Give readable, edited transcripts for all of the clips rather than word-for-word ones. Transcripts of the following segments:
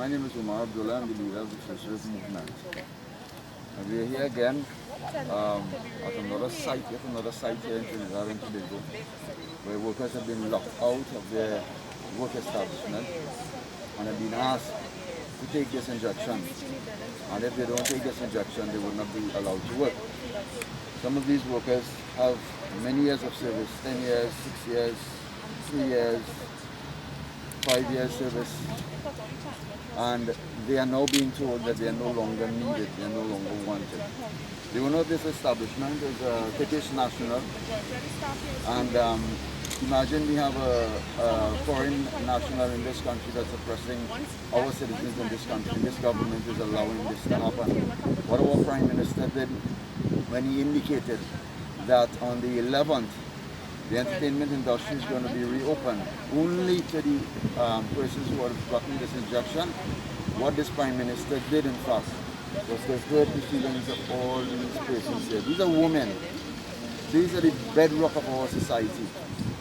My name is Umar, Abdullah. I'm the leader of the socialist movement. And we're here again at another site here in Trinidad and Tobago, where workers have been locked out of their work establishment and have been asked to take this injection. And if they don't take this injection, they will not be allowed to work. Some of these workers have many years of service, 10 years, 6 years, 3 years, 5 years service, and they are now being told that they are no longer needed, they are no longer wanted. The owner of this establishment is a British national, and imagine we have a foreign national in this country that's oppressing our citizens in this country. This government is allowing this to happen. What our Prime Minister did when he indicated that on the 11th, the entertainment industry is going to be reopened only to the persons who have gotten this injection. What this Prime Minister did, in fact, was to hurt the feelings of all these persons here. These are women. These are the bedrock of our society.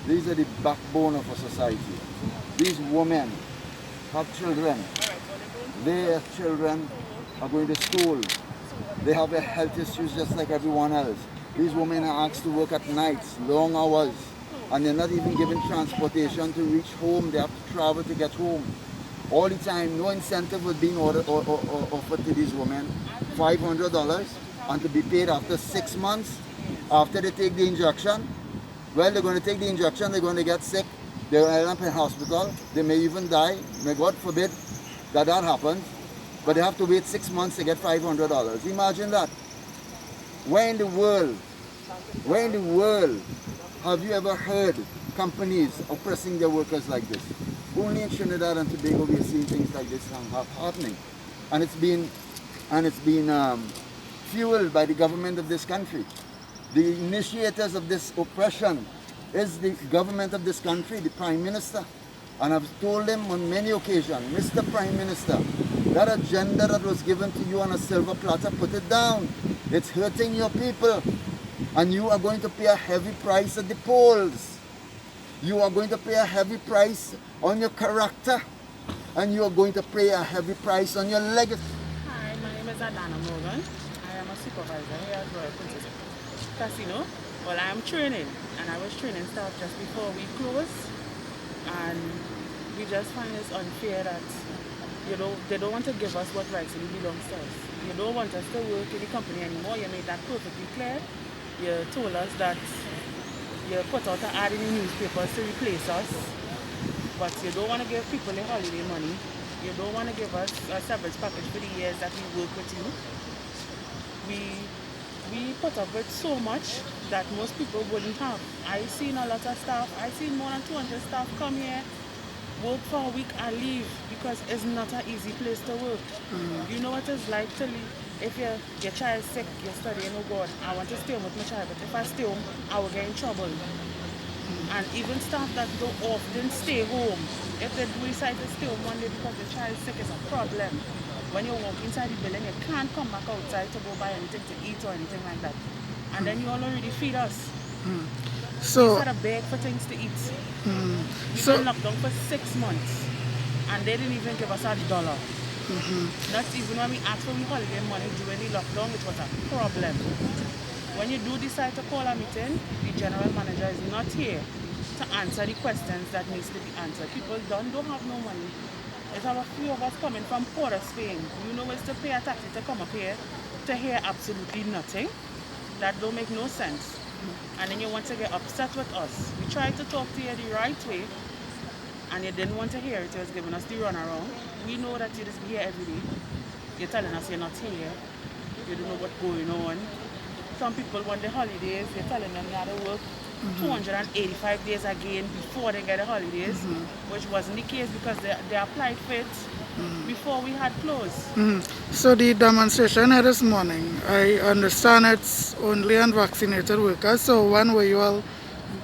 These are the backbone of our society. These women have children. Their children are going to school. They have their health issues just like everyone else. These women are asked to work at nights, long hours, and they're not even given transportation to reach home. They have to travel to get home. All the time, no incentive was being offered to these women. $500 and to be paid after 6 months after they take the injection. Well, they're going to take the injection, they're going to get sick, they're going to end up in hospital, they may even die. May God forbid that happens. But they have to wait 6 months to get $500. Imagine that. Where in the world have you ever heard companies oppressing their workers like this? Only in Trinidad and Tobago we are seeing things like this happening. And it's been fueled by the government of this country. The initiators of this oppression is the government of this country, the Prime Minister. And I've told him on many occasions, Mr. Prime Minister, that agenda that was given to you on a silver platter, put it down. It's hurting your people. And you are going to pay a heavy price at the polls. You are going to pay a heavy price on your character. And you are going to pay a heavy price on your legacy. Hi, my name is Adana Morgan. I am a supervisor here at Royal Princess Casino. Well, I am training, and I was training staff just before we closed. And we just find it's unfair that they don't want to give us what rightfully belongs to us. You don't want us to work in the company anymore. You made that perfectly clear. You told us that you put out an ad in the newspapers to replace us, but you don't want to give people the holiday money. You don't want to give us a severance package for the years that we work with you. We put up with so much that most people wouldn't have. I've seen a lot of staff. I've seen more than 200 staff come here, work for a week and leave because it's not an easy place to work. You know what it's like to leave. If your child's sick, you're studying, oh God, I want to stay home with my child, but if I stay home, I will get in trouble. And even staff that don't often stay home, if they do decide to stay home one day because the child is sick, it's a problem. When you walk inside the building, you can't come back outside to go buy anything to eat or anything like that. And then you all already feed us. So, we had to beg for things to eat. We've been locked down for 6 months, and they didn't even give us $1. Not even when we asked for holiday money during the lockdown, it was a problem. When you do decide to call a meeting, the general manager is not here to answer the questions that needs to be answered. People don't have no money. There's a few of us coming from Port of Spain. You know, it's to pay a taxi to come up here to hear absolutely nothing. That don't make no sense. And then you want to get upset with us. We tried to talk to you the right way, and you didn't want to hear it. You was giving us the runaround. We know that you just be here every day. You're telling us you're not here. You don't know what's going on. Some people want the holidays. You're telling them they have to work 285 days again before they get the holidays, which wasn't the case because they applied for it before we had closed. So the demonstration here this morning, I understand it's only unvaccinated workers. So when were you all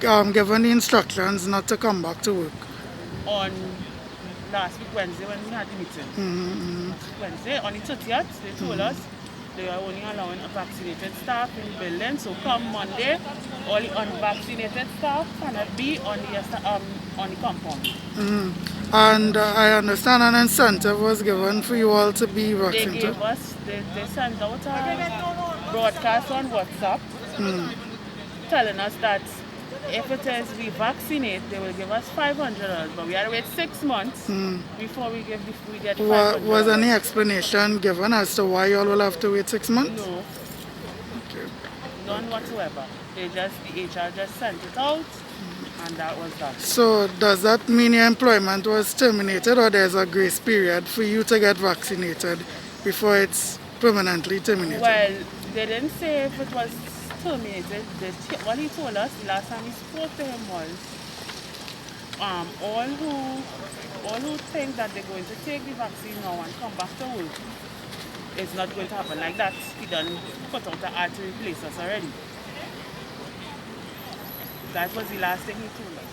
given the instructions not to come back to work? On last week Wednesday when we had the meeting. Wednesday on the 30th, they told us they are only allowing vaccinated staff in the building. So come Monday, all the unvaccinated staff cannot be on the compound. And I understand an incentive was given for you all to be They vaccinated. gave us, they sent out a broadcast on WhatsApp telling us that if it is we vaccinate, they will give us $500. But we had to wait 6 months before we get the $500. Was any explanation given as to why you all will have to wait 6 months? No, Okay. none whatsoever. The HR just sent it out, and that was that. So does that mean your employment was terminated, or there's a grace period for you to get vaccinated before it's permanently terminated? Well, they didn't say if it was terminated. What he told us the last time we spoke to him was all who think that they're going to take the vaccine now and come back to work, it's not going to happen like that. He done put out the ad to replace us already. That was the last thing he told us.